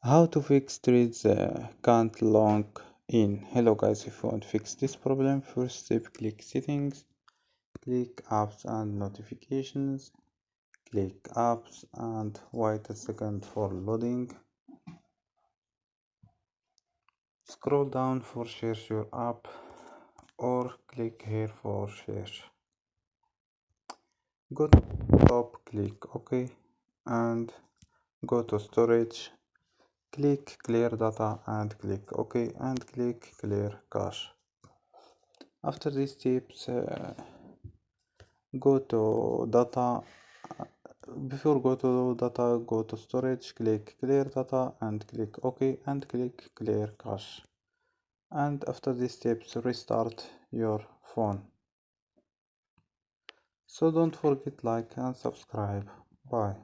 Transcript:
How to fix threads can't log in. Hello guys, if you want to fix this problem, first step click settings, click apps and notifications, click apps and wait a second for loading. Scroll down for share your app or click here for share. Go to top, click OK and go to storage. Click clear data and click OK and click clear cache. After these steps, go to data. Before go to data, go to storage, click clear data and click OK and click clear cache. And after these steps, restart your phone. So don't forget like and subscribe. Bye.